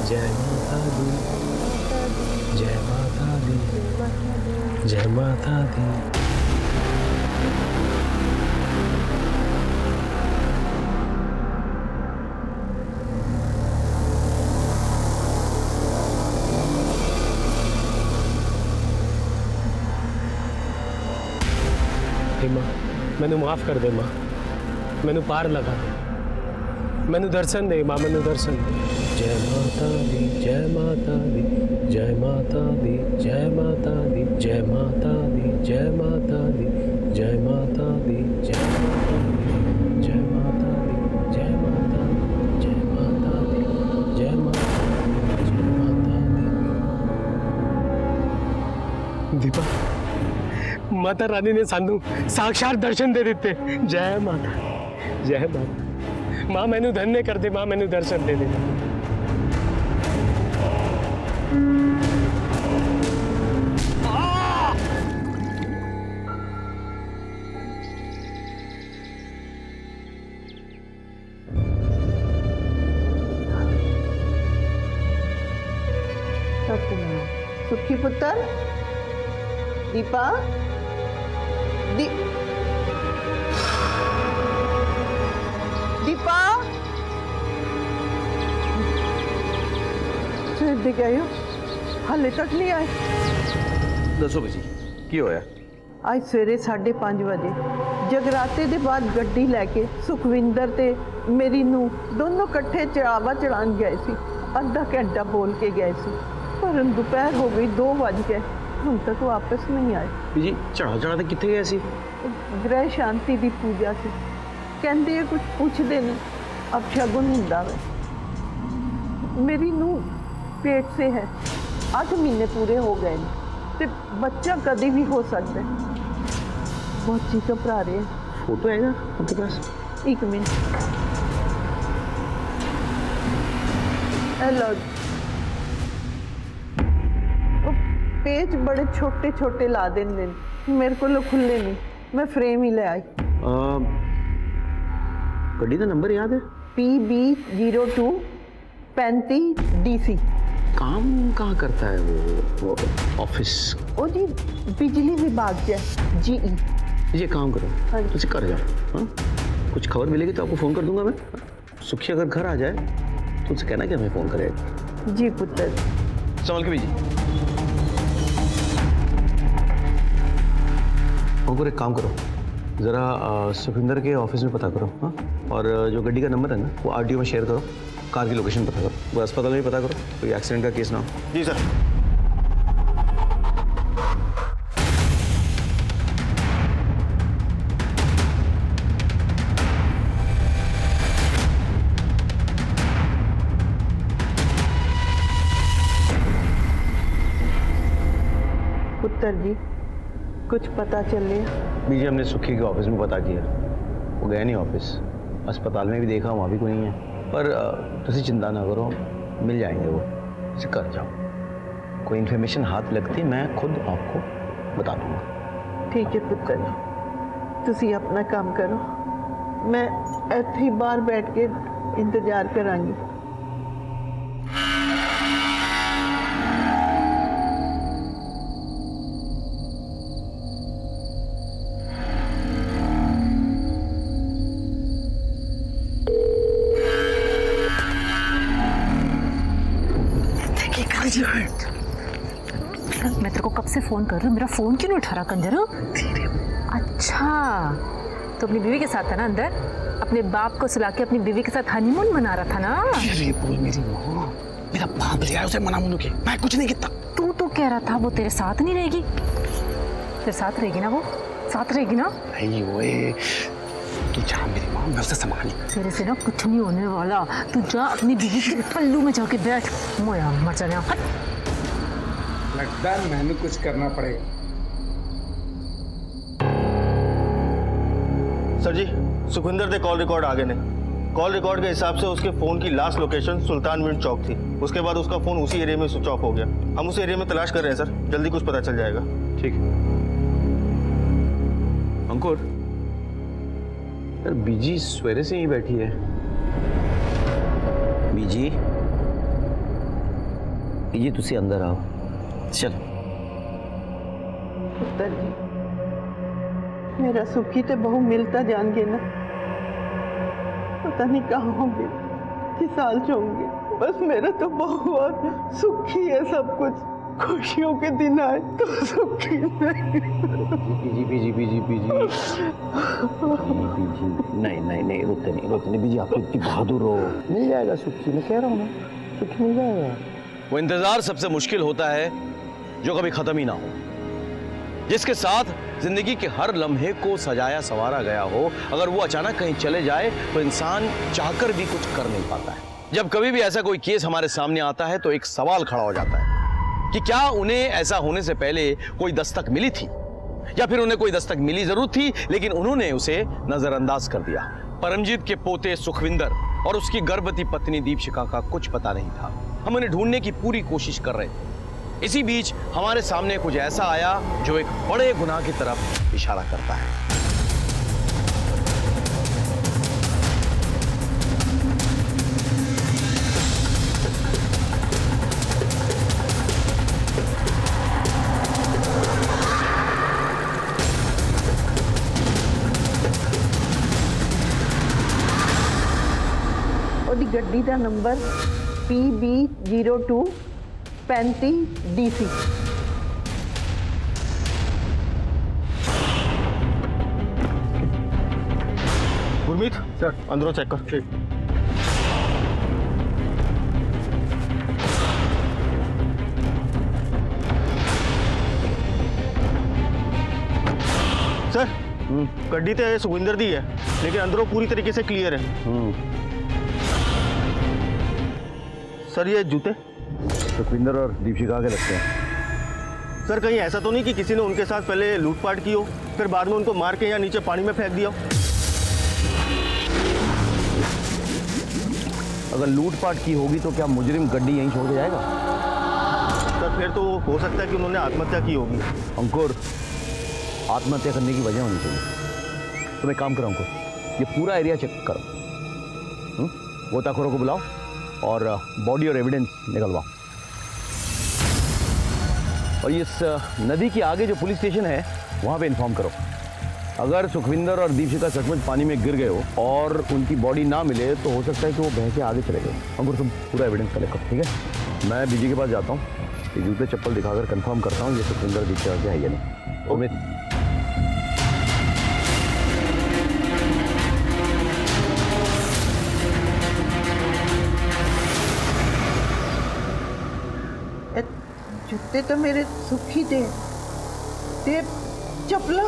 जय माता दी, जय माता दी, जय माता दी। मां मैनू माफ कर दे मां, मैनू पार लगा दे, मैनू दर्शन दे मां, मैनू दर्शन दे। जय माता दी, जय माता दी, जय माता दी, जय माता दी, जय माता दी, जय माता दी, जय माता दी, जय माता दी, जय माता दी, जय माता दी, जय माता दी, जय माता दी, जय माता दी। दीपा, माता रानी ने सानू साक्षात दर्शन दे दिते। जय माता, जय माता। मां मैनू धन्य कर दे मां, मैनू दर्शन दे दे। सुखी पुत्र दीपा दीपा दे गए हो, हाले तक नहीं आए। दसो जी की होया? आज सवेरे 5:30 बजे जगराते के बाद गड्डी लैके सुखविंदर ते मेरी नूं दोनों कट्ठे चढ़ावा चढ़ान गए सी। आधा घंटा बोल के गए सी, पर दोपहर हो गई, 2 बज गए, हम तक वापस नहीं आए। जी चढ़ा चढ़ा तो कितने गए सी? ग्रह शांति की पूजा से कहते कुछ पूछते नहीं, अब शगुन हुंदा वे। मेरी नूं पेट से है, 8 महीने पूरे हो गए ते बच्चा कभी भी हो सकता है। बहुत जी घबरा रहे हैं। फोटो है ना आपके पास? 1 मिनट। हेलो, पेज बड़े छोटे छोटे ला देंगे, मेरे को खुले नहीं, मैं फ्रेम ही ले आई। गड्डी का नंबर याद है? PB02 35 DC। काम कहाँ करता है वो ऑफिस? ओ जी बिजली विभाग से GE। ये काम करो, हाँ जी। तुझे कर जाओ। हाँ कुछ खबर मिलेगी तो आपको फ़ोन कर दूंगा मैं। सुखी अगर घर आ जाए तो उसे कहना कि हमें फ़ोन करेगा। जी पुत्र। संभल के बीजी। अंकुर एक काम करो, ज़रा सुखविंदर के ऑफिस में पता करो। हाँ और जो गड्डी का नंबर है ना वो RTO में शेयर करो, कार की लोकेशन पता करो, वो अस्पताल में भी पता करो, कोई एक्सीडेंट का केस ना हो। जी सर। पुत्र जी कुछ पता चले? बीजी हमने सुखी के ऑफिस में पता किया, वो गया नहीं ऑफिस। अस्पताल में भी देखा, वहाँ भी कोई नहीं है। पर तुम चिंता ना करो, मिल जाएंगे वो, इसे कर जाओ। कोई इन्फॉर्मेशन हाथ लगती मैं खुद आपको बता दूंगा। ठीक है पुत्र जी, तुसी अपना काम करो, मैं इत्थे ही बाहर बैठ के इंतजार करांगी। मैं तेरे को कब से फोन कर रही हूँ, मेरा फोन क्यों नहीं उठा रहा कंजर? अच्छा तो अपनी बीवी के साथ था ना अंदर, अपने बाप को सुला के अपनी बीवी के साथ हनीमून मना रहा था ना? अरे बोल मेरी माँ, मेरा बाप ले आया उसे मना मुनु के, मैं कुछ नहीं कहता। तू तो कह रहा था वो तेरे साथ नहीं रहेगी, तेरे साथ रहेगी ना? वो साथ रहेगी ना? नहीं ओए, तू जा मेरी माँ, मैं उसे संभाली। तेरे से ना कुछ नहीं होने वाला, तू जा अपनी बीवी के पल्लू में जाके बैठ। मोया मर जाने, हट। लगता है मैंने कुछ करना पड़ेगा। सर जी सुखविंदर के कॉल रिकॉर्ड आगे ने, कॉल रिकॉर्ड के हिसाब से उसके फोन की लास्ट लोकेशन सुल्तान मिंट चौक थी। उसके बाद उसका फोन उसी एरिया में स्विच ऑफ हो गया। हम उस एरिया में तलाश कर रहे हैं सर, जल्दी कुछ पता चल जाएगा। ठीक है अंकुर, यार बीजी सवेरे से ही बैठी है। बीजी ये तुसी अंदर आओ। चल। पुत्र जी, मेरा सुखी तो बहु मिलता जाएंगे ना, पता नहीं कहाँ होंगे, किस हाल से होंगे। बस मेरा तो बहुत सुखी है सब कुछ। खुशियों के दिन आए तो सुखी नहीं। जीपी नहीं रोते नहीं बीजी, आप इतनी बहादुर हो। मिल जाएगा सुखी, मैं कह रहा हूँ ना, सुखी मिल जाएगा। वो इंतजार सबसे मुश्किल होता है जो कभी खत्म ही ना हो, जिसके साथ जिंदगी के हर लम्हे को सजाया संवारा गया हो। अगर वो अचानक कहीं चले जाए तो इंसान चाहकर भी कुछ कर नहीं पाता है। जब कभी भी ऐसा कोई केस हमारे सामने आता है तो एक सवाल खड़ा हो जाता है कि क्या उन्हें ऐसा होने से पहले कोई दस्तक मिली थी, या फिर उन्हें कोई दस्तक मिली जरूर थी लेकिन उन्होंने उसे नजरअंदाज कर दिया। परमजीत के पोते सुखविंदर और उसकी गर्भवती पत्नी दीपशिखा का कुछ पता नहीं था। हम उन्हें ढूंढने की पूरी कोशिश कर रहे थे। इसी बीच हमारे सामने कुछ ऐसा आया जो एक बड़े गुनाह की तरफ इशारा करता है। ਉਹਦੀ ਗੱਡੀ ਦਾ ਨੰਬਰ PB02 35DC। गुरमीत सर, अंदरों चेक कर। ठीक। सर, गड्डी तो सुखविंदर दी है लेकिन अंदरों पूरी तरीके से क्लियर है। सर ये जूते सुखविंदर और दीपशिखा के लगते हैं। सर कहीं ऐसा तो नहीं कि किसी ने उनके साथ पहले लूटपाट की हो फिर बाद में उनको मार के यहाँ नीचे पानी में फेंक दिया हो? अगर लूटपाट की होगी तो क्या मुजरिम गड्डी यहीं छोड़ के जाएगा? सर फिर तो हो सकता है कि उन्होंने आत्महत्या की होगी। अंकुर, आत्महत्या करने की वजह होनी चाहिए। तुम एक काम करो अंकुर, ये पूरा एरिया चेक करो, गोताखोरों को बुलाओ और बॉडी और एविडेंस निकलवाओ। और इस नदी के आगे जो पुलिस स्टेशन है वहाँ पे इन्फॉर्म करो। अगर सुखविंदर और दीपशिखा सचमुच पानी में गिर गए हो और उनकी बॉडी ना मिले तो हो सकता है कि वो बह के आगे चले गए। अंकुर तुम पूरा एविडेंस कलेक्ट करो, ठीक है? मैं बीजी के पास जाता हूँ, ये जूते चप्पल दिखाकर कंफर्म करता हूँ ये सुखविंदर दीपशिखा के है या नहीं। उम्मीद जूते तो मेरे सुखी थे ते चपला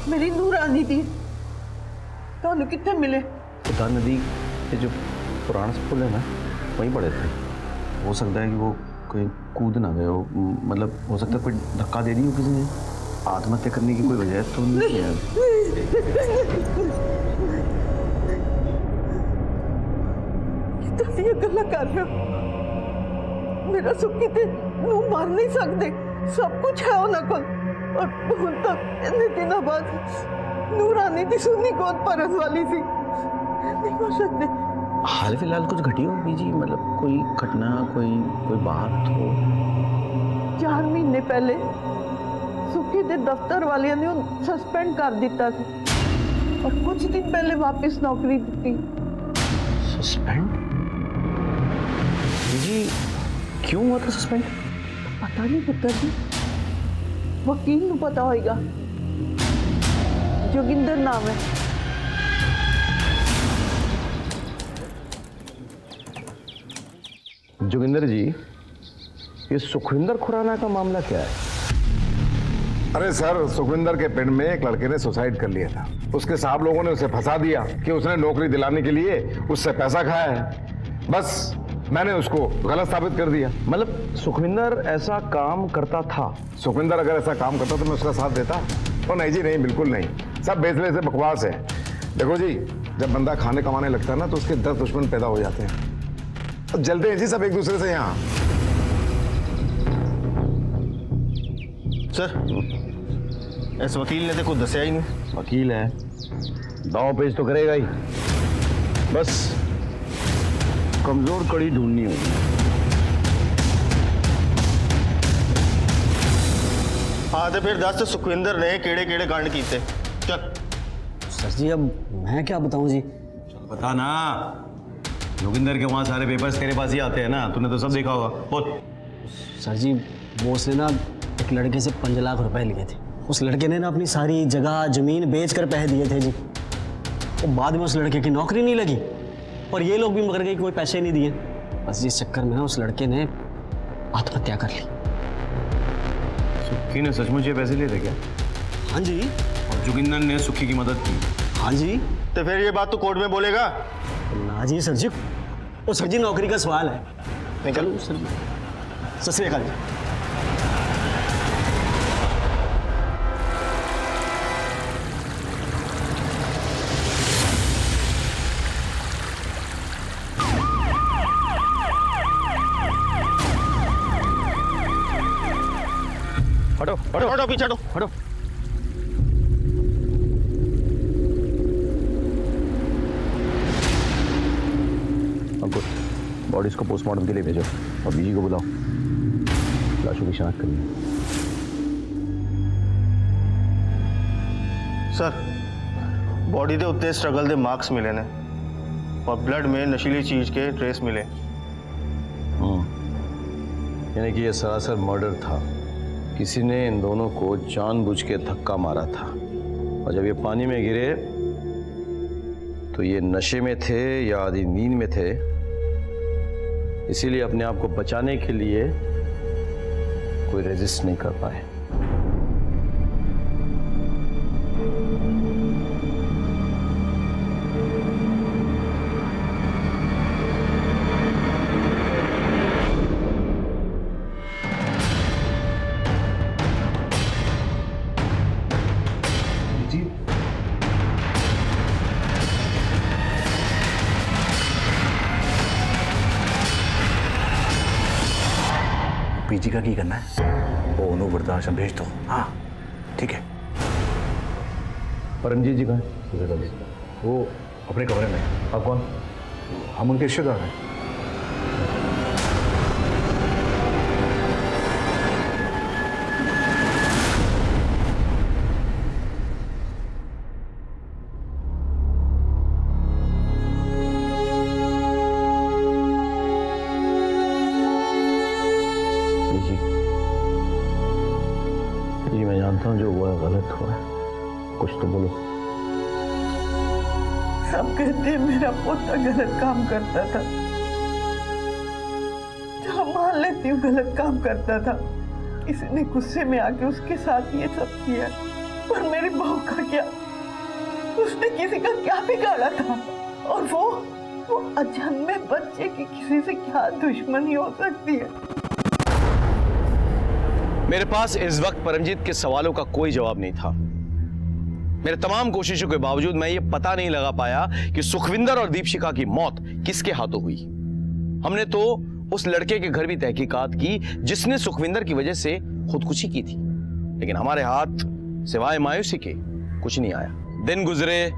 मेरी नूरानी दी। ਤੁਹਾਨੂੰ कितने मिले? उतार नदी के जो पुराना पुल है ना वहीं पड़े थे। हो सकता है कि वो कोई कूद ना गए हो, मतलब हो सकता है कोई धक्का दे दी हो किसी ने। आत्महत्या करने की कोई वजह तो नहीं है। ये गल्ला कर रहे हो? मेरा सुखी ते नू मार नहीं सकते, सब कुछ है उन्हें को। और हुण तक इतने दिनों बाद नूरानी दी सुनी गोद परस वाली सी नहीं हो सकते। हाल फिलहाल कुछ घटी हो बीजी, मतलब कोई घटना कोई बात हो? 4 महीने पहले सुखी दे दफ्तर वालियां ने सस्पेंड कर दिता सी और कुछ दिन पहले वापस नौकरी दी। सस्पेंड? बीजी क्यों हुआ था सस्पेंड? पता नहीं पुत्र जी, वकील को पता होगा। जोगिंदर नाम है। जोगिंदर जी, ये सुखविंदर खुराना का मामला क्या है? अरे सर, सुखविंदर के पिंड में एक लड़के ने सुसाइड कर लिया था। उसके साहब लोगों ने उसे फंसा दिया कि उसने नौकरी दिलाने के लिए उससे पैसा खाया है। बस मैंने उसको गलत साबित कर दिया। मतलब सुखविंदर ऐसा काम करता था? सुखविंदर अगर ऐसा काम करता तो मैं उसका साथ देता? तो नहीं जी, नहीं, बिल्कुल नहीं। सब बेचले से बकवास है। देखो जी, जब बंदा खाने कमाने लगता है ना तो उसके 10 दुश्मन पैदा हो जाते हैं। तो जलते हैं जी सब एक दूसरे से यहाँ। सर इस वकील ने तो कुछ दसिया ही नहीं। वकील है, दांव पेश तो करेगा ही। बस कमजोर कड़ी ढूंढनी होगी। हाँ तो फिर दस सुखविंदर ने केड़े केड़े कांड कीते चल। सर जी अब मैं क्या बताऊं जी। बता ना, जोगिंदर के वहाँ सारे पेपर्स तेरे पास ही आते हैं ना, तूने तो सब देखा होगा। बोल। सर जी वो उसने ना एक लड़के से 5 लाख रुपए लिए थे। उस लड़के ने ना अपनी सारी जगह जमीन बेच कर पैसे दिए थे जी। और बाद में उस लड़के की नौकरी नहीं लगी और ये लोग भी मगर गए, कोई पैसे नहीं दिए। बस इस चक्कर में ना उस लड़के ने आत्महत्या कर ली। सुखी ने सचमुच ये पैसे लिए थे क्या? हाँ जी। और जोगिंदर ने सुखी की मदद की? हाँ जी। तो फिर ये बात तो कोर्ट में बोलेगा? ना जी सर जी, वो सर जी नौकरी का सवाल है। निकल सर जी। सत श्री अकाल जी। हटो हटो हटो पीछे हटो हटो। अंकुर बॉडीज को पोस्टमार्टम के लिए भेजो और बीजी को बुलाओ, लाशों की शिनाख्त करनी है। सर बॉडी के उत्ते स्ट्रगल के मार्क्स मिले ने और ब्लड में नशीली चीज के ट्रेस मिले। यानी कि ये सरासर मर्डर था। किसी ने इन दोनों को जानबूझ के धक्का मारा था और जब ये पानी में गिरे तो ये नशे में थे या आधी नींद में थे, इसीलिए अपने आप को बचाने के लिए कोई रेजिस्ट नहीं कर पाए। पीजी का की करना है? वो उन्होंने वृद्धाश्रम भेज दो। हाँ ठीक है। परमजीत जी कहाँ हैं? वो अपने कमरे में। आप कौन? हम उनके रिश्तेदार हैं। जी मैं जानता हूँ जो हुआ है गलत हुआ है, कुछ तो बोलो। सब कहते हैं मेरा पोता गलत काम करता था। चलो मान लेती हूँ गलत काम करता था, किसी ने गुस्से में आके उसके साथ ये सब किया। पर मेरी बहू का क्या? उसने किसी का क्या बिगाड़ा था? और वो अजन्मे बच्चे की किसी से क्या दुश्मनी हो सकती है? मेरे पास इस वक्त परमजीत के सवालों का कोई जवाब नहीं था। मेरे तमाम कोशिशों के बावजूद मैं ये पता नहीं लगा पाया कि सुखविंदर और दीपशिखा की मौत किसके हाथों हुई। हमने तो उस लड़के के घर भी तहकीकात की जिसने सुखविंदर की वजह से खुदकुशी की थी, लेकिन हमारे हाथ सिवाय मायूसी के कुछ नहीं आया। दिन गुजरे,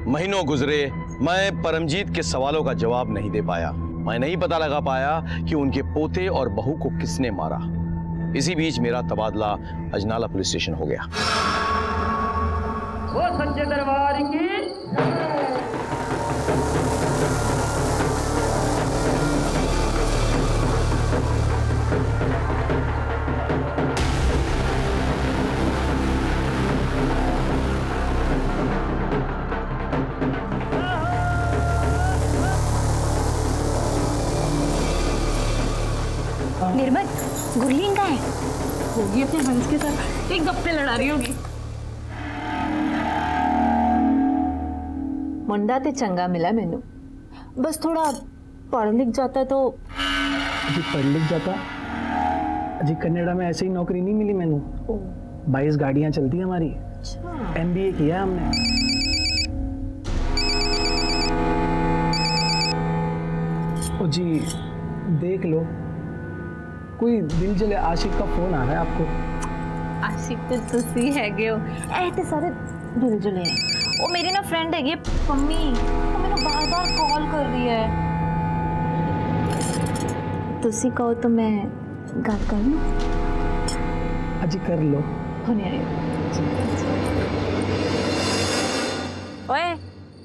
महीनों गुजरे, मैं परमजीत के सवालों का जवाब नहीं दे पाया। मैं नहीं पता लगा पाया कि उनके पोते और बहू को किसने मारा। इसी बीच मेरा तबादला अजनाला पुलिस स्टेशन हो गया। वो सच्चे दरबार की निर्मल गुरलीन का है, होगी अपने हंस के साथ एक गप्पे लड़ा रही होगी। मुंडा ते चंगा मिला मैनू, बस थोड़ा पढ़ लिख जाता तो। अजी पढ़ लिख जाता अजी कनाडा में ऐसे ही नौकरी नहीं मिली मैनू। 22 गाड़ियां चलती हैं हमारी। MBA किया हमने। ओ जी देख लो, कोई दिल जले आशिक का फोन आ रहा है आपको। आशिक तो तुसी हैगे हो, ऐसे सारे दिल जले हैं। वो मेरी ना फ्रेंड है ये पम्मी, वो मैंने बार-बार कॉल कर रही है। तुसी कहो तो मैं गल कर लूं? अजी कर लो, होने आई। ओए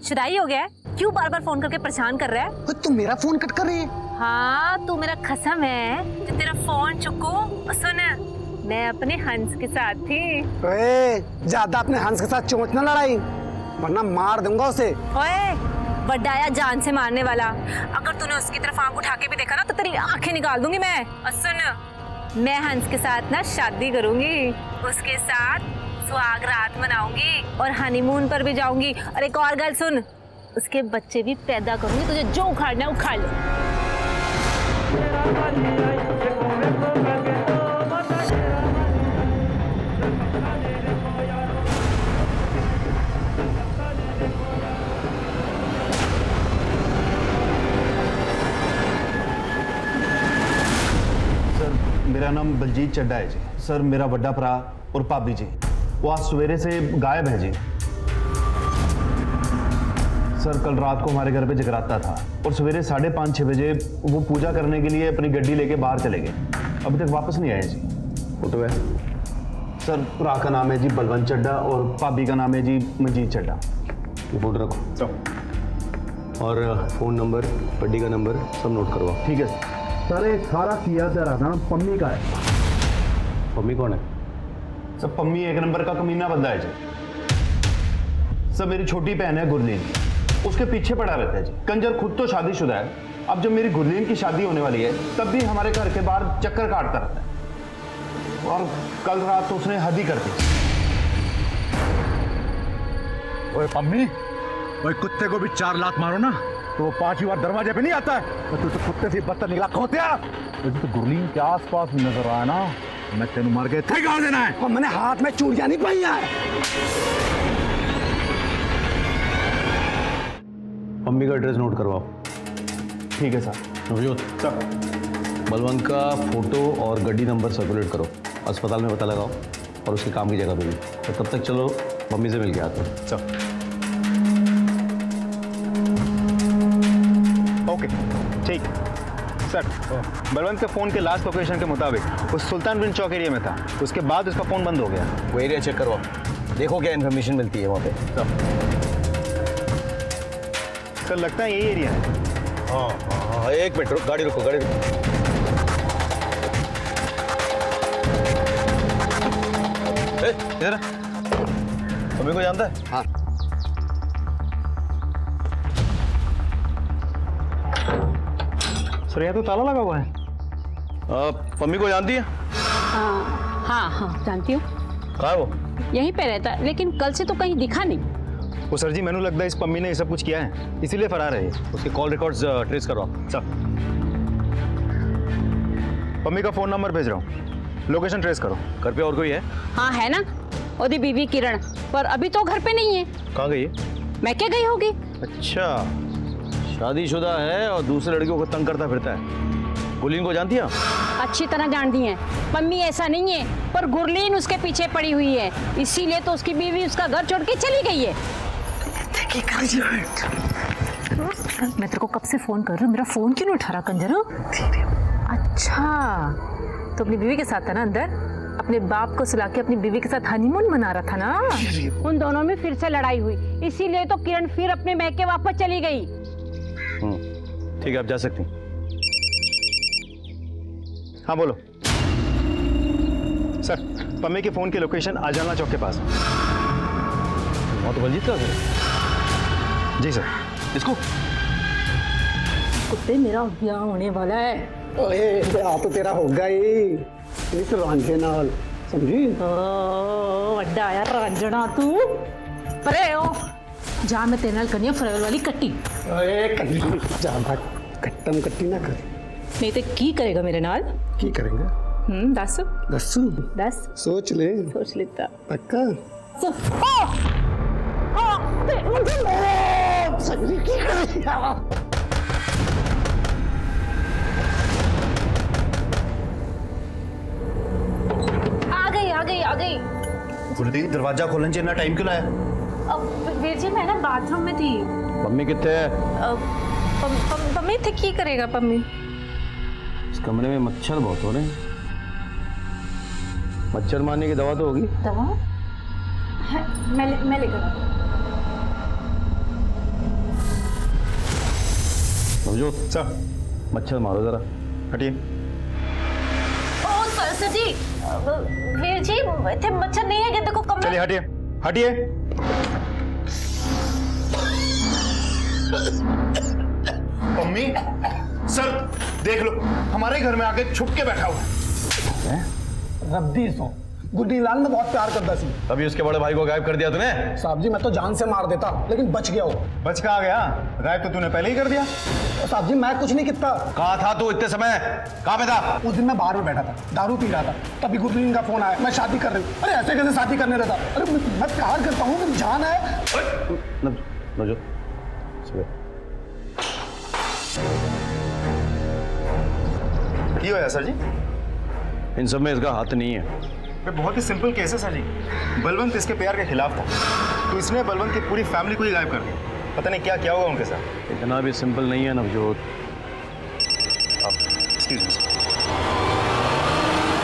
शुदाई हो गया है? क्यों बार बार फोन करके परेशान कर रहा है? तू मेरा फोन कट कर रही है। हाँ तू मेरा खसम है जो तेरा फोन चुकू। सुन मैं अपने हंस के साथ थी। ज्यादा अपने हंस के साथ चोंच ना लड़ाई, वरना मार दूंगा उसे। ओए बड्डा आया जान से मारने वाला, अगर तूने उसकी तरफ आंख उठा के भी देखा ना तो तेरी आंखें निकाल दूंगी मैं। और सुन मैं हंस के साथ ना शादी करूंगी, उसके साथ सुहाग रात मनाऊंगी और हनीमून पर भी जाऊंगी। और एक और गल सुन, उसके बच्चे भी पैदा करूंगी, तुझे जो उखाड़ना है उखाड़ ले। मेरा नाम बलजीत चड्डा है जी। सर मेरा बड़ा भरा और भाभी जी वो आज सवेरे से गायब है जी। सर कल रात को हमारे घर पे जगराता था और सवेरे 5:30-6 बजे वो पूजा करने के लिए अपनी गड्डी लेके बाहर चले गए, अभी तक वापस नहीं आए जी। फोटो है? सर भरा का नाम है जी बलवंत चड्डा और भाभी का नाम है जी मंजीत चड्डा। ये फोटो रखो और फ़ोन नंबर, गड्डी का नंबर सब नोट करवाओ। ठीक है सर। ये सारा किया जा रहा था पम्मी का है। पम्मी कौन है? सर पम्मी एक नंबर का कमीना बंदा है जी। सर मेरी छोटी बहन है गुरलीन, उसके पीछे पड़ा रहता है जी। कंजर खुद तो शादीशुदा है, अब जब मेरी गुरलीन की शादी होने वाली है तब भी हमारे घर के बाहर चक्कर काटता रहता है। और कल रात तो उसने हद ही कर दी। ओए पम्मी, ओए कुत्ते को भी 4 लात मारो ना तो वो 5 बार दरवाजे पे नहीं आता है। तू तो कुत्ते से बदतर निकला खोतिया। तो गुरलीन के आसपास नजर आया ना, मैं तेन मार के थे गाड़ देना है। और मैंने हाथ में चूड़ियां नहीं पहनी है। पम्मी का एड्रेस नोट करवाओ। ठीक है सर। नवजोत सर, बलवंत का फोटो और गड्डी नंबर सर्कुलेट करो, अस्पताल में पता लगाओ और उसके काम की जगह पे भी। तो तब तक चलो मम्मी से मिल के आते हैं। सर ओके ठीक। सर बलवंत के फ़ोन के लास्ट लोकेशन के मुताबिक उस सुल्तान बिन चौक एरिया में था, उसके बाद उसका फ़ोन बंद हो गया। वो एरिया चेक करवाओ, देखो क्या इन्फॉर्मेशन मिलती है वहाँ पे। सर लगता है यही एरिया है। हाँ, एक मिनट रुको, गाड़ी रुको। इधर तुम्हें को जानता है? हाँ सर यहाँ तो ताला लगा हुआ है। पम्मी को जानती है? हाँ जानती हूँ। कहाँ है वो? यहीं पे रहता है, लेकिन कल से तो कहीं दिखा नहीं। वो सर जी मैंने लगता है इस पम्मी ने ये सब कुछ किया है, इसीलिए फरार है। उसके कॉल रिकॉर्ड्स ट्रेस करवाओ। सर पम्मी का फ़ोन नंबर भेज रहा हूँ, लोकेशन ट्रेस करो। घर पे और कोई है? हाँ है ना, ओदी बीवी किरण, पर अभी तो घर पे नहीं है। कहाँ गई है? मैं क्या गई होगी। अच्छा, शादीशुदा है और दूसरे लड़कियों को तंग करता फिरता है। गुरलीन को जानती है? अच्छी तरह जानती है। मम्मी ऐसा नहीं है, पर गुरलीन उसके पीछे पड़ी हुई है, इसीलिए तो उसकी बीवी उसका घर छोड़ के चली गई है। मैं तेरे को कब से फोन कर रही हूँ, मेरा फोन क्यों नहीं उठा रहा कंजर? अच्छा तो अपनी बीवी के साथ था ना अंदर, अपने बाप को सुला के अपनी बीवी के साथ हनीमून मना रहा था ना। उन दोनों में फिर से लड़ाई हुई, इसीलिए तो किरण फिर अपने मैके वापस चली गई। ठीक है, आप जा सकती हैं। हाँ बोलो। सर पम्मी के फ़ोन की लोकेशन आजाना चौक के पास। वहाँ तो बलजीत का घर है। जी सर। इसको कुत्ते मेरा ब्याह होने वाला है। ओए ब्याह तो तेरा होगा ही इस रांझे नाल, समझी? वड्डा आया रांझना तू। परे ओ जा, मैं तेरे नाल करनी है फरेवर वाली कट्टी। ओए कट्टी जा भाग, कट्टम कट्टी ना कर। नहीं तो की करेगा मेरे नाल? की करेंगे? दस दस सोच ले। सोच लेता पक्का? सगरी की करेगा? आ गई। गुरलीन दरवाजा खोलने से इतना टाइम क्यों लाया? वीर जी मैं ना बाथरूम में थी। पम्मी कितने है? पम्मी थे, की करेगा पम्मी? इस कमरे में मच्छर बहुत हो रहे हैं। मच्छर मारने की दवा तो होगी। दवा है, मैं लेकर समझो सर, मच्छर मारो जरा। हटिए। ओ सर जी, वीर जी इतने मच्छर नहीं है, ये देखो कमरे। चलिए हटिए हटिए। मम्मी सर देख लो, हमारे घर में आके छुप के बैठा हुआ है। रब्बी सो गुड्डी लाल में बहुत प्यार करता सी। अभी उसके बड़े भाई को गायब कर दिया तूने। साहब जी मैं तो जान से मार देता, लेकिन बच गया हो। बच कहाँ गया? गायब तो तूने पहले ही कर दिया। साहब जी मैं कुछ नहीं किया। कहाँ था तू इतने समय? कहाँ पे था? उस दिन मैं बाहर में बैठा था, दारू पी रहा था, तभी गुरलीन का फोन आया, मैं शादी कर रही हूँ। अरे ऐसे कैसे शादी करने देता? अरे मैं प्यार करता हूँ, मेरी जान है। नवजोत क्यों है सर जी? इन सब में इसका हाथ नहीं है। बहुत ही सिंपल केस है सर जी। बलवंत इसके प्यार के खिलाफ था, तो इसने बलवंत की पूरी फैमिली को ही गायब कर दिया। पता नहीं क्या क्या होगा उनके साथ। इतना भी सिंपल नहीं है नवजोत। Excuse me sir.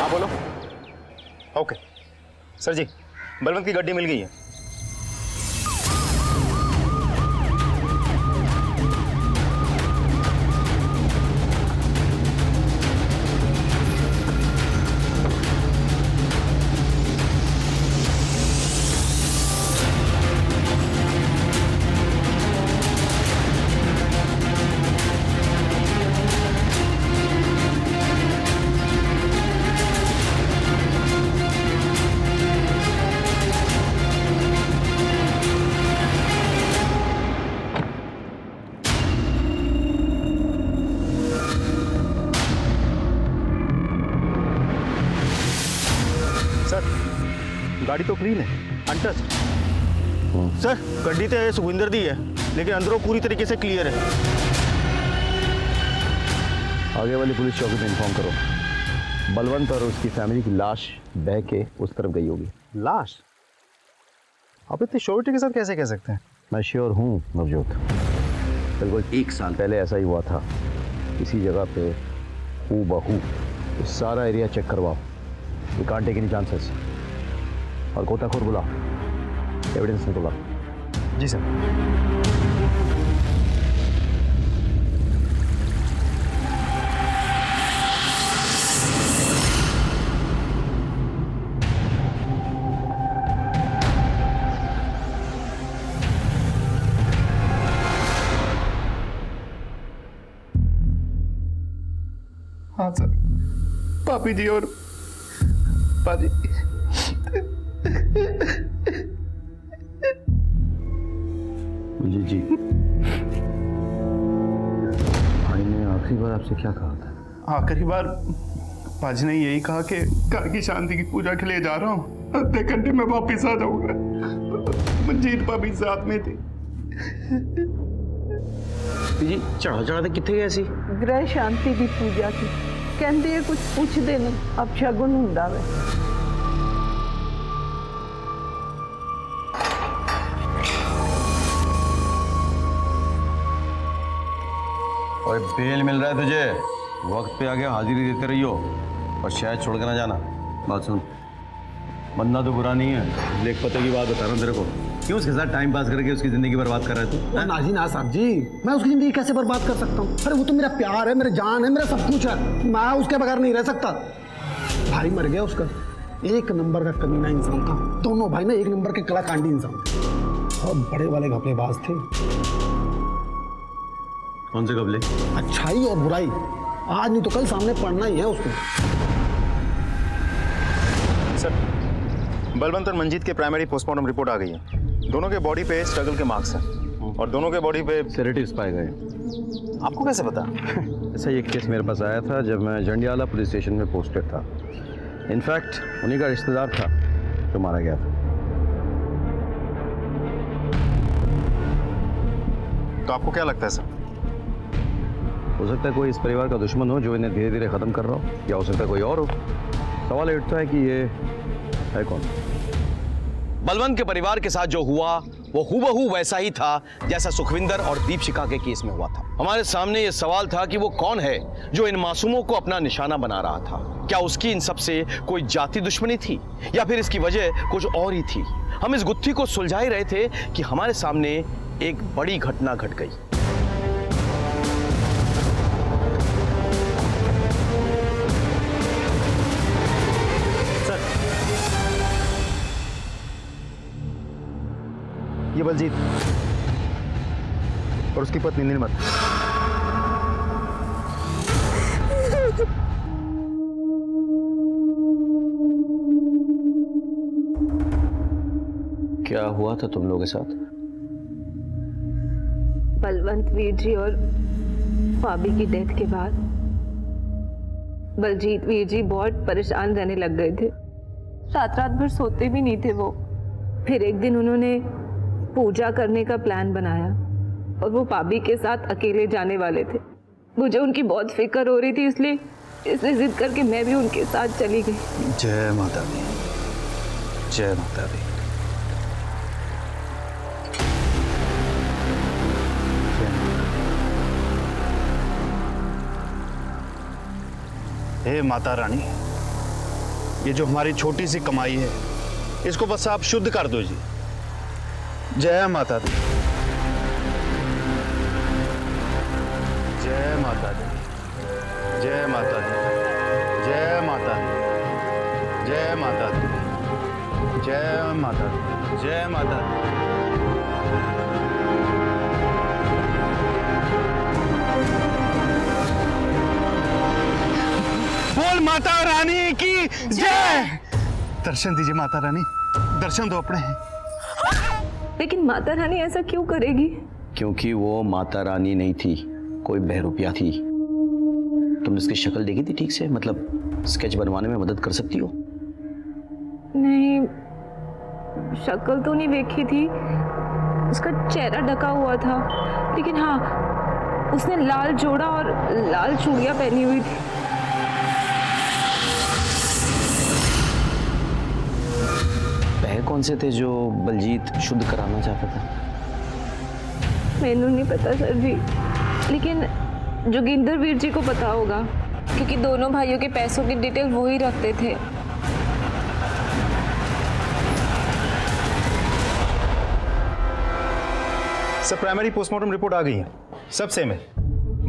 हाँ बोलो। ओके सर जी, बलवंत की गड्डी मिल गई है। गाड़ी तो क्लीन है, अनटच्ड। सर गड्डी तो सुखविंदर दी है, लेकिन अंदरों पूरी तरीके से क्लियर है। आगे वाली पुलिस चौकी में इन्फॉर्म करो, बलवंत और उसकी फैमिली की लाश बह के उस तरफ गई होगी। लाश? आप इतनी श्योरिटी के साथ कैसे कह सकते हैं? मैं श्योर हूँ नवजोत, बिल्कुल 1 साल पहले ऐसा ही हुआ था। इसी जगह पे हूबहू सारा एरिया चेक करवाओ, we can't take any chances. और गोताखोर बुलाओ, एविडेंस निकलवाओ। जी सर। हाँ सर, पापी जी और पाजी। जी भाई ने आखिरी बार आपसे क्या कहा था? आखिरी बार पाजी ने यही कहा कि घर की शांति की पूजा के लिए जा रहा हूँ, आधे घंटे में वापिस आ जाऊंगा। मंजीत भाभी साथ में थी। जी चढ़ा चढ़ाते कितने गए सी? ग्रह शांति की पूजा की कहते कुछ पूछते नहीं, अब शगुन हुंदा वे। और बेल मिल रहा है तुझे, वक्त पे आके हाजिरी देते रहियो और शायद छोड़ के ना जाना। बात सुन, बंदा तो बुरा नहीं है, लेख पते की बात बता रहा हूँ तेरे को। क्यों उसके साथ टाइम पास करके उसकी जिंदगी बर्बाद कर रहा है तू? नाजी ना साहब जी, मैं उसकी जिंदगी कैसे बर्बाद कर सकता हूँ? अरे वो तो मेरा प्यार है, मेरी जान है, मेरा सब कुछ है, मैं उसके बगैर नहीं रह सकता। भाई मर गया उसका, 1 नंबर का कमीना इंसान था। दोनों भाई ना 1 नंबर के कलाकांडी इंसान, बहुत बड़े वाले घपलेबाज थे। कौन से घपले? अच्छाई और बुराई आज नहीं तो कल सामने पड़ना ही है उसको। सर, बलवंत और मंजीत के प्राइमरी पोस्टमार्टम रिपोर्ट आ गई है। दोनों के बॉडी पे स्ट्रगल के मार्क्स हैं और दोनों के बॉडी पे सेडेटिव्स पाए गए। आपको कैसे पता? ऐसा एक केस मेरे पास आया था जब मैं जंडियाला पुलिस स्टेशन में पोस्टेड था। इनफैक्ट उन्हीं का रिश्तेदार था जो मारा गया था। तो आपको क्या लगता है सर? हो सकता है कोई इस परिवार का दुश्मन हो जो इन्हें धीरे धीरे खत्म कर रहा हो, या हो सकता है कोई और हो। सवाल ये उठता है कि ये है कौन? बलवंत के परिवार के साथ जो हुआ वो हूबहू वैसा ही था जैसा सुखविंदर और दीपशिखा के केस में हुआ था। हमारे सामने ये सवाल था कि वो कौन है जो इन मासूमों को अपना निशाना बना रहा था। क्या उसकी इन सब से कोई जाति दुश्मनी थी या फिर इसकी वजह कुछ और ही थी? हम इस गुत्थी को सुलझा ही रहे थे कि हमारे सामने एक बड़ी घटना घट गई। ये बलजीत और उसकी पत्नी नीलमत। क्या हुआ था तुम लोगों के साथ? बलवंत वीर जी और भाभी की डेथ के बाद बलजीत वीर जी बहुत परेशान रहने लग गए थे। रात रात भर सोते भी नहीं थे वो। फिर एक दिन उन्होंने पूजा करने का प्लान बनाया और वो भाभी के साथ अकेले जाने वाले थे। मुझे उनकी बहुत फिक्र हो रही थी, इसलिए जिद करके मैं भी उनके साथ चली गई। जय माता दी, जय माता दी। हे माता रानी, ये जो हमारी छोटी सी कमाई है इसको बस आप शुद्ध कर दो जी। जय माता दी, जय माता दी, जय माता दी, जय माता दी, जय माता दी, जय माता दी, जय माता दी। बोल माता रानी की जय। दर्शन दीजिए माता रानी, दर्शन दो अपने। लेकिन माता रानी ऐसा क्यों करेगी? क्योंकि वो माता रानी नहीं थी, कोई बहरूपिया थी। तुमने इसकी शक्ल देखी थी ठीक से? मतलब स्केच बनवाने में मदद कर सकती हो? नहीं, शक्ल तो नहीं देखी थी, उसका चेहरा ढका हुआ था। लेकिन हाँ, उसने लाल जोड़ा और लाल चूड़ियां पहनी हुई थी। वह कौन से थे जो बलजीत शुद्ध कराना चाहता था? मैनू नहीं पता सर जी, लेकिन जोगिंदर वीर जी को पता होगा, क्योंकि दोनों भाइयों के पैसों की डिटेल वो ही रखते थे। सर, प्राइमरी पोस्टमार्टम रिपोर्ट आ गई है, सब सेम है।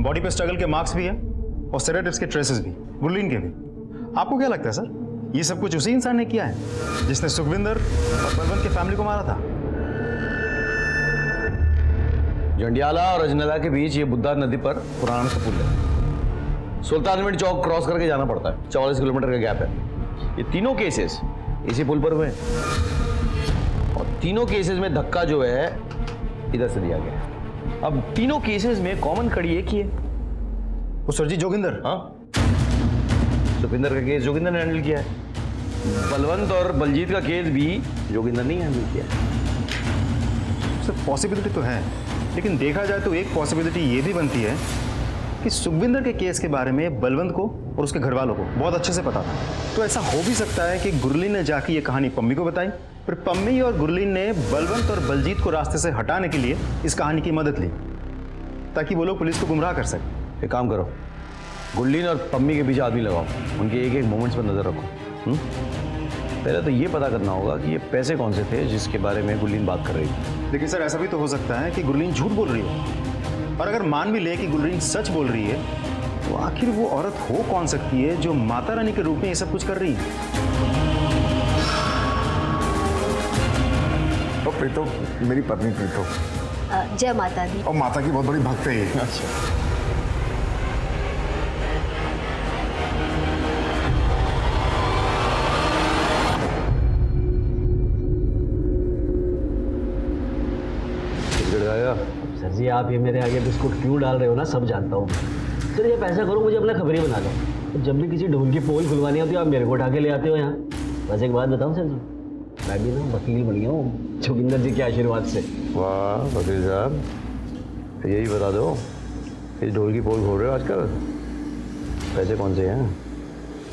बॉडी पे स्ट्रगल के मार्क्स भी है और सेडेटिव्स के ट्रेसेस भी, गुरलीन के भी। आपको क्या लगता है सर, ये सब कुछ उसी इंसान ने किया है जिसने सुखविंदर और बलवंत के फैमिली को मारा था? जंडियाला और अजनला के बीच ये बुद्धा नदी पर पुराना सा पुल है। सुल्तानविंड चौक क्रॉस करके जाना पड़ता है, 44 किलोमीटर का गैप है। ये तीनों केसेस इसी पुल पर हुए हैं और तीनों केसेस में धक्का जो है इधर से दिया गया है। अब तीनों केसेस में कॉमन कड़ी एक ही है, वो सर जी जोगिंदर। हाँ, सुखविंदर का केस जोगिंदर ने हैंडल किया है। बलवंत और बलजीत का केस भी जोगिंदर ने हैंडल किया है। सर, पॉसिबिलिटी तो है, लेकिन देखा जाए तो एक पॉसिबिलिटी ये भी बनती है कि सुखविंदर के केस के बारे में बलवंत को और उसके घर वालों को बहुत अच्छे से पता था। तो ऐसा हो भी सकता है कि गुरलीन ने जाके ये कहानी पम्मी को बताई, फिर पम्मी और गुरलीन ने बलवंत और बलजीत को रास्ते से हटाने के लिए इस कहानी की मदद ली, ताकि वो लोग पुलिस को गुमराह कर सकें। एक काम करो, गुरलीन और पम्मी के पीछे आदमी लगाओ, उनके एक एक मोमेंट्स पर नजर रखो। पहले तो ये पता करना होगा कि ये पैसे कौन से थे जिसके बारे में गुरलीन बात कर रही थी। लेकिन सर, ऐसा भी तो हो सकता है कि गुरलीन झूठ बोल रही हो, और अगर मान भी ले कि गुरलीन सच बोल रही है, तो आखिर वो औरत हो कौन सकती है जो माता रानी के रूप में ये सब कुछ कर रही है? तो प्रीतो, मेरी पत्नी प्रीतो। जय माता दी। और माता की बहुत बड़ी भक्त है ये। अच्छा, सर जी, आप ये मेरे आगे बिस्कुट क्यों डाल रहे हो ना, सब जानता हूँ। सर, ये पैसा करो, मुझे अपना खबरी बना लो। जब भी किसी ढोल की पोल खुलवानी होती है, आप मेरे को उठा के ले आते हो यहाँ। बस एक बात बताऊँ सर जी, मैं भी ना वकील बन गया हूँ जोगिंदर जी के आशीर्वाद से। वाह वकील साहब, यही बता दो, इस ढोल की पोल खोल रहे हो आजकल, पैसे कौन से हैं?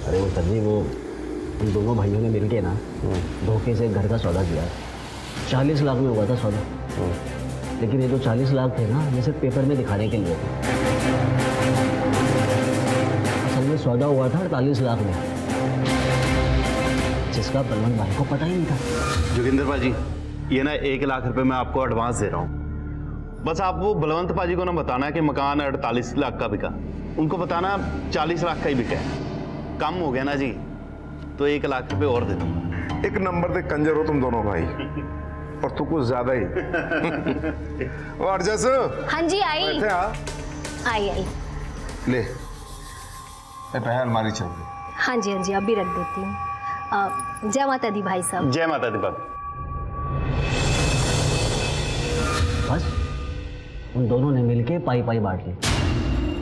अरे वो सर जी, वो उन दोनों भाइयों ने मिल के ना धोखे से घर का सौदा किया। 40 लाख में हुआ था सौदा। लेकिन ये जो 40 लाख थे ना, ये सिर्फ पेपर में दिखाने के लिए थे। असल में सौदा हुआ था 48 लाख में, जिसका बलवंत भाई को पता ही नहीं था। जोगिंदर पाजी, ये ना 1 लाख रुपए मैं आपको एडवांस दे रहा हूँ। बस आप वो बलवंत पाजी को ना बताना कि मकान 48 लाख का बिका, उनको बताना 40 लाख का ही बिका है। कम हो गया ना जी, तो 1 लाख रुपए और दे दूंगा। एक नंबर पे कंजर हो तुम दोनों भाई, और तू कुछ ज्यादा ही। और जैसे हाँ जी आई आई ले पहले अलमारी चल गई। हाँ जी अभी रख देती हूँ। जय माता दी भाई साहब। जय माता दी भाभी। बस उन दोनों ने मिलके पाई पाई बांट ली।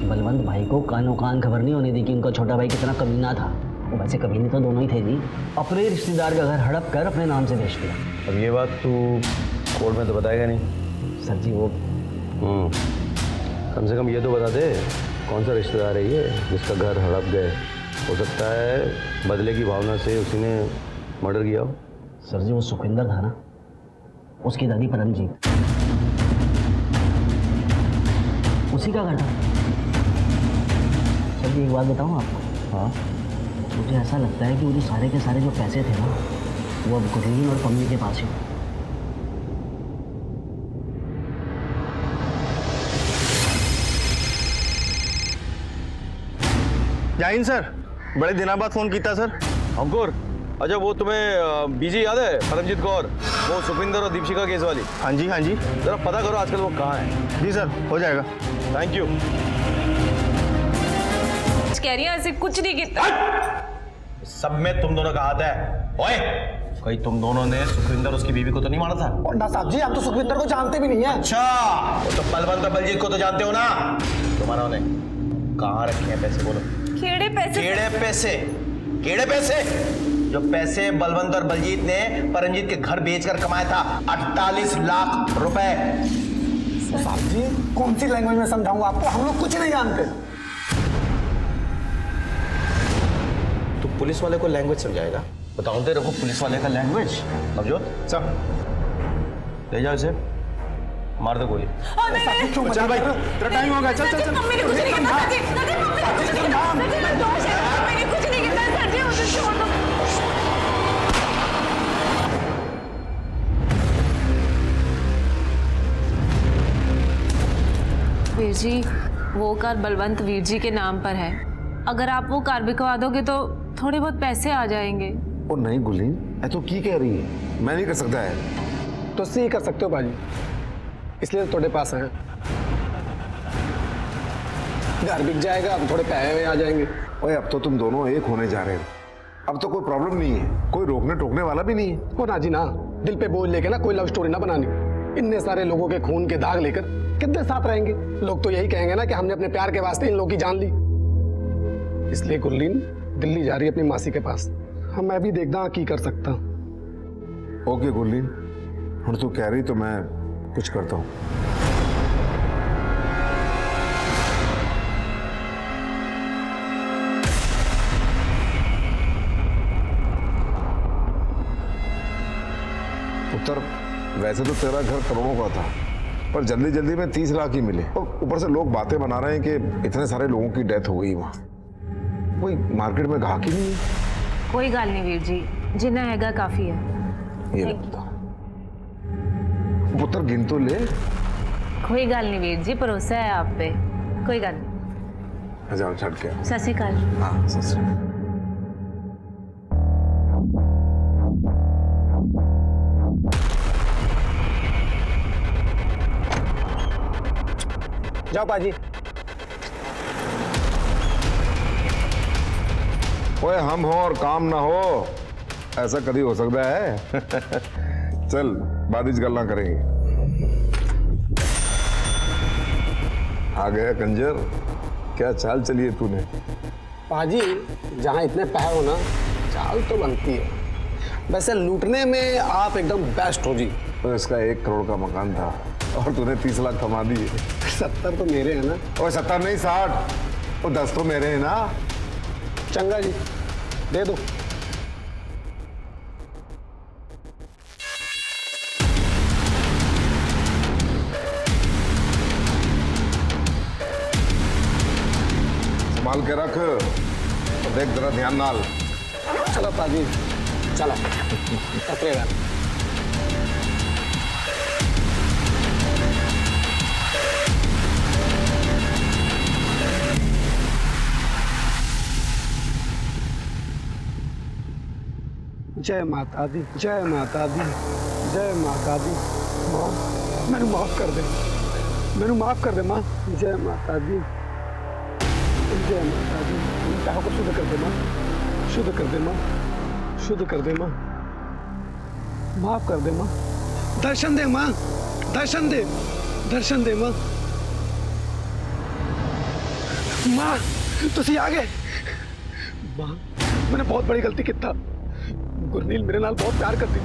बलवंत भाई को कानों कान खबर नहीं होने दी कि उनका छोटा भाई कितना कमीना था। वो वैसे कमीने तो दोनों ही थे जी। अपने रिश्तेदार का घर हड़प कर अपने नाम से बेच दिया। अब ये बात तू कोर्ट में तो बताएगा नहीं? सर जी वो कम से कम ये तो बता दे कौन सा रिश्तेदार है ये जिसका घर हड़प गए। हो सकता है बदले की भावना से उसी ने मर्डर किया हो। सर जी वो सुखविंदर था ना, उसकी दादी परमजीत, उसी का घर था। सर जी एक बात बताऊँ आपको? हाँ, मुझे ऐसा लगता है कि वो जो सारे के सारे जो पैसे थे ना, वो अब गुरलीन और पम्मी के पास ही। जाइन सर, बड़े दिनों बाद फोन किया सर। अंकुर, अच्छा वो तुम्हें बीजी याद है? परमजीत कौर, वो सुखविंदर और दीपशिका केस वाली। हाँ जी जरा पता करो आजकल वो कहाँ है। जी सर, हो जाएगा। Thank you. कह रही है ऐसे कुछ नहीं किया। सब में तुम दोनों का हाथ है। ओए, कहीं तुम दोनों ने सुखविंदर उसकी बीवी को तो नहीं मारा था? पंडा साहब जी, आप तो सुखविंदर को जानते भी नहीं है। अच्छा, वो तो बलवंत बलजीत को तो जानते हो ना। तुम्हारा ने कहाँ रखे हैं पैसे? बोलो। केड़े पैसे? केड़े पैसे? जो पैसे बलवंत और बलजीत ने परमजीत के घर बेचकर कमाया था 48 लाख रुपए। साहब जी कौन सी लैंग्वेज में समझाऊंगा आपको, हम लोग कुछ नहीं जानते। तू पुलिस वाले को लैंग्वेज समझाएगा? बताओ दे रखो पुलिस वाले का लैंग्वेज। नवजोत सर, ले जाओ इसे, मार दो गोली। चल भाई, तेरा टाइम हो गया। चल चल चल। मैंने कुछ नहीं किया सर जी। मैंने कुछ नहीं किया सर जी, मुझे छोड़ दो। वीर जी, वो कार बलवंत वीर जी के नाम पर है। अगर आप वो कार बिकवा दोगे तो थोड़े बहुत पैसे आ जाएंगे। ओ नहीं गुलीन, ऐ तो की कह रही है? मैं नहीं कर सकता है। तो सी कर सकते हो बाजी, इसलिए तो थोड़े पास हैं। घर बिक जाएगा, अब थोड़े पैसे आ जाएंगे। ओए अब तो तुम दोनों एक होने जा रहे हो, अब तो कोई प्रॉब्लम नहीं है, कोई रोकने टोकने वाला भी नहीं है। वो ना जी ना, दिल पे बोझ लेके ना कोई लव स्टोरी ना बनानी। इतने सारे लोगों के खून के दाग लेकर कितने साथ रहेंगे? लोग तो यही कहेंगे ना कि हमने अपने प्यार के वास्ते इन लोगों की जान ली। इसलिए गुरलीन दिल्ली जा रही है अपनी मासी के पास। हम मैं भी देखता की कर सकता। ओके गुरलीन, हम तू कह रही तो मैं कुछ करता हूँ। उत्तर, वैसे तो तेरा घर करोड़ों का था, पर जल्दी जल्दी में 30 लाख ही मिले, और ऊपर से लोग बातें बना रहे हैं कि इतने सारे लोगों की डेथ हो गई वहां। कोई मार्केट में ग्राहक ही नहीं है। कोई गल नहीं वीर जी, जिन्ना हैगा काफी है। ये बता पुत्र, गिन तो ले। कोई गल नहीं वीर जी, भरोसा है आप पे, कोई गल नहीं। जाओ छड़ के। सत श्री अकाल। हाँ सत श्री अकाल। जाओ पाजी। ओए हम हो और काम ना हो, ऐसा कभी हो सकता है? चल बाद में गल्ला करेंगे। आ गया कंजर, क्या चाल चली है तूने? पाजी जहाँ इतने पैसे हो ना, चाल तो बनती है। वैसे लूटने में आप एकदम बेस्ट हो जी। तो इसका 1 करोड़ का मकान था और तूने 30 लाख कमा दिए। 70 तो मेरे हैं ना। और 70 नहीं 60, और 10 तो मेरे हैं ना। चंगा जी, दे दो। संभाल के रख, देख जरा ध्यान नाल। चलो पाजी चलो पकड़ेगा। जय माता दी, जय माता दी, जय माता दी। माँ मैंने माफ कर दे, मैंने माफ कर दे माँ। जय माता दी, जय माता दी। चाहो को शुद्ध कर दे माँ, शुद्ध कर दे माँ, शुद्ध कर दे माँ, माफ कर दे माँ। दर्शन दे माँ, दर्शन दे, दर्शन दे माँ। माँ तुसी आ गए। माँ मैंने बहुत बड़ी गलती की था। गुरनील मेरे नाल बहुत प्यार करती,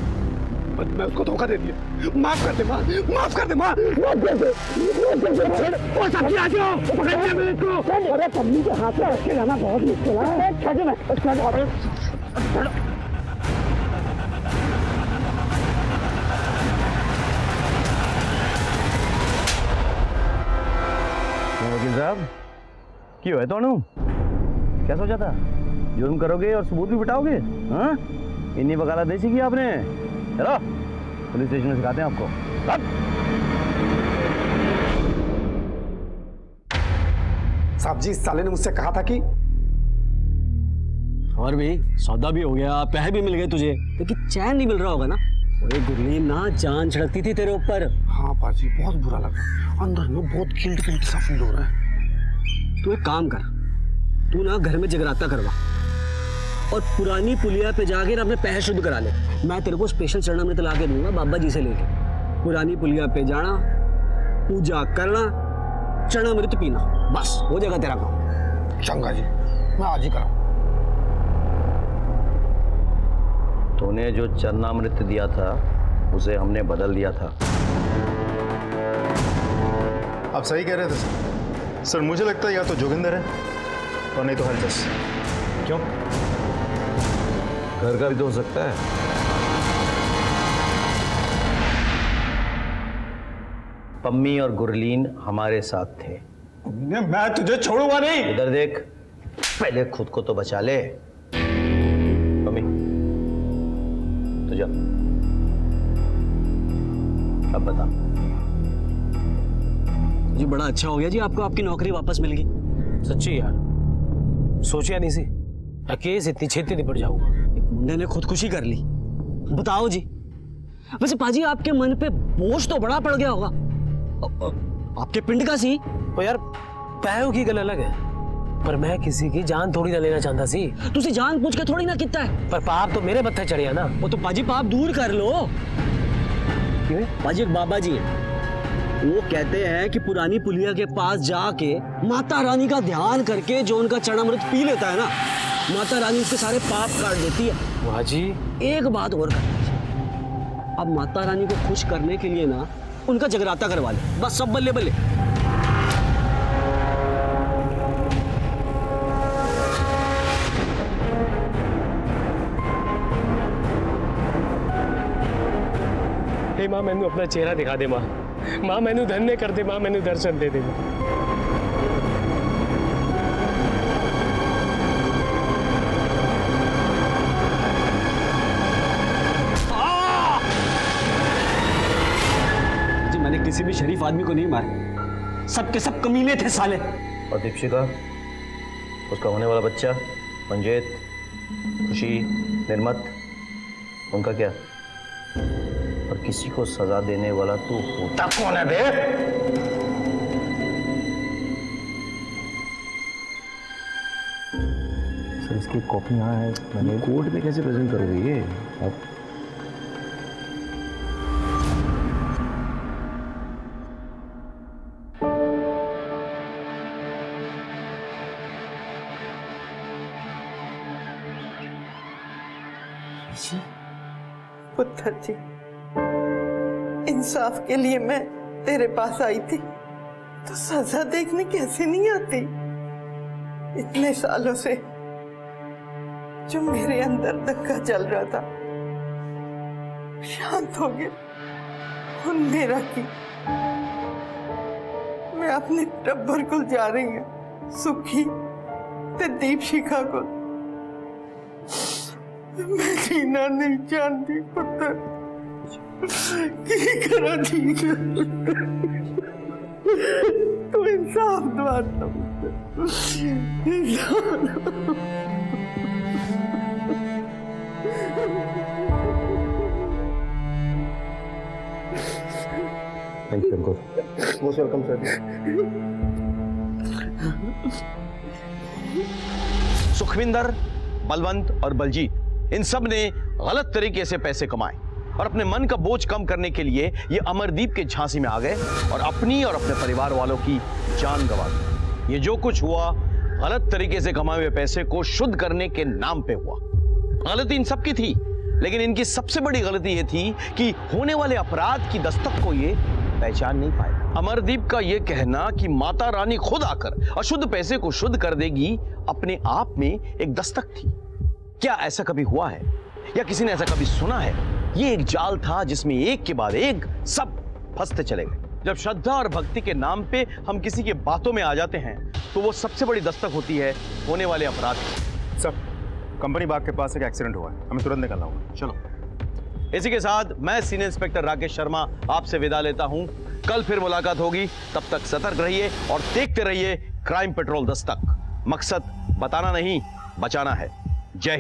पर मैं उसको धोखा दे दिया। माफ कर दे माँ, माफ कर दे माँ, माफ कर दे। ओ सब्जी आ जाओ, पकड़ लिया मेरे को। अरे पम्मी के हाथ में रख के लाना बहुत मुश्किल है। छड़ में वकील साहब क्यों है तोनू? क्या सोचा था? जुर्म करोगे और सबूत भी बिठाओगे? हाँ इन्हीं वकालत नहीं सीखी आपने? चलो पुलिस स्टेशन में सिखाते हैं आपको। साहब जी इस साले ने मुझसे कहा था कि और भी सौदा भी हो गया, पैसे भी मिल गए तुझे, लेकिन चैन नहीं मिल रहा होगा ना। ओए गुरलीन ना जान छिड़कती थी तेरे ऊपर। हाँ पाजी बहुत बुरा लगा, अंदर में बहुत गिल्ट गिल्ट सा फील हो रहा है। तू एक काम कर, तू ना घर में जगराता करवा और पुरानी पुलिया पे जाके ना अपने पैसे शुद्ध करा ले। मैं तेरे को स्पेशल चरणामृत ला के दूंगा बाबा जी से लेके। पुरानी पुलिया पे जाना, पूजा करना, चरणामृत पीना, बस हो जाएगा तेरा काम। चंगा जी मैं आज ही कराऊं। तूने जो चरणामृत दिया था उसे हमने बदल दिया था। आप सही कह रहे थे सर। सर मुझे लगता है या तो जोगिंदर है और नहीं तो हरजस। क्यों? घर का भी तो हो सकता है। पम्मी और गुरलीन हमारे साथ थे। मैं तुझे छोड़ूंगा नहीं। इधर देख, पहले खुद को तो बचा ले। पम्मी तो जा, अब बता। जी बड़ा अच्छा हो गया जी, आपको आपकी नौकरी वापस मिल गई। सच्ची यार सोचा नहीं सी केस इतनी छेती निपट जाऊंगा। एक मुंडे ने खुदकुशी कर ली। बताओ जी, वैसे पाजी आपके मन पे बोझ तो बड़ा पड़ गया होगा। आपके पिंड का सी। तो यार पैरों की गल अलग है, पर मैं किसी की जान थोड़ी ना लेना चाहता सी। तुसी जान पूछ के थोड़ी ना कितना है। पर पाप तो मेरे मत्थे चढ़िया ना। वो तो पाजी पाप दूर कर लो। क्यों? पाजी एक बाबा जी है, वो कहते हैं कि पुरानी पुलिया के पास जाके माता रानी का ध्यान करके जो उनका चरणामृत पी लेता है ना, माता रानी उसके सारे पाप काट देती है। वाह जी। एक बात और कर दीजिए, अब माता रानी को खुश करने के लिए ना उनका जगराता करवा ले, बस सब बल्ले बल्ले। हे मां मैनू अपना चेहरा दिखा दे मां। मां मैनू धन्य कर दे मां, मैनू दर्शन दे दे मां। जी मैंने किसी भी शरीफ आदमी को नहीं मारा, सबके सब कमीने थे साले। और दीपशिका, उसका होने वाला बच्चा, मंजेत, खुशी, निर्मत, उनका क्या? और किसी को सजा देने वाला तू होता कौन है बे? सर इसकी कॉपी यहाँ है, मैंने कोर्ट में कैसे प्रेजेंट करोगे ये आप? पुत्र जी इंसाफ के लिए मैं तेरे पास आई थी, तो सजा देखने कैसे नहीं आती। इतने सालों से जो मेरे अंदर धक्का चल रहा था शांत हो गया। और मेरा की मैं अपने टब्बर को जा रही हूँ, सुखी ते दीपशिखा को मैं जीना नहीं जानती पुत्र की करा ठीक तो इंसाफ दवाता thank you Ankur. Most welcome sir. Sukhwinder, Balwant और बलजीत इन सब ने गलत तरीके से पैसे कमाए और अपने मन का बोझ कम करने के लिए ये अमरदीप के झांसी में आ गए और अपनी और अपने परिवार वालों की जान गंवा दी। ये जो कुछ हुआ गलत तरीके से कमाए हुए पैसे को शुद्ध करने के नाम पे हुआ। गलती इन सब की थी, लेकिन इनकी सबसे बड़ी गलती ये थी कि होने वाले अपराध की दस्तक को ये पहचान नहीं पाए। अमरदीप का ये कहना कि माता रानी खुद आकर अशुद्ध पैसे को शुद्ध कर देगी अपने आप में एक दस्तक थी। क्या ऐसा कभी हुआ है या किसी ने ऐसा कभी सुना है? ये एक जाल था जिसमें एक के बाद एक सब फंसते चले गए। जब श्रद्धा और भक्ति के नाम पे हम किसी के बातों में आ जाते हैं तो वो सबसे बड़ी दस्तक होती है होने वाले अपराध की। सर, कंपनी बाग के पास एक एक्सीडेंट हुआ है, हमें तुरंत निकलना होगा। चलो। इसी के साथ मैं सीनियर इंस्पेक्टर राकेश शर्मा आपसे विदा लेता हूं। कल फिर मुलाकात होगी, तब तक सतर्क रहिए और देखते रहिए क्राइम पेट्रोल दस्तक। मकसद बताना नहीं, बचाना है। जय हिंद।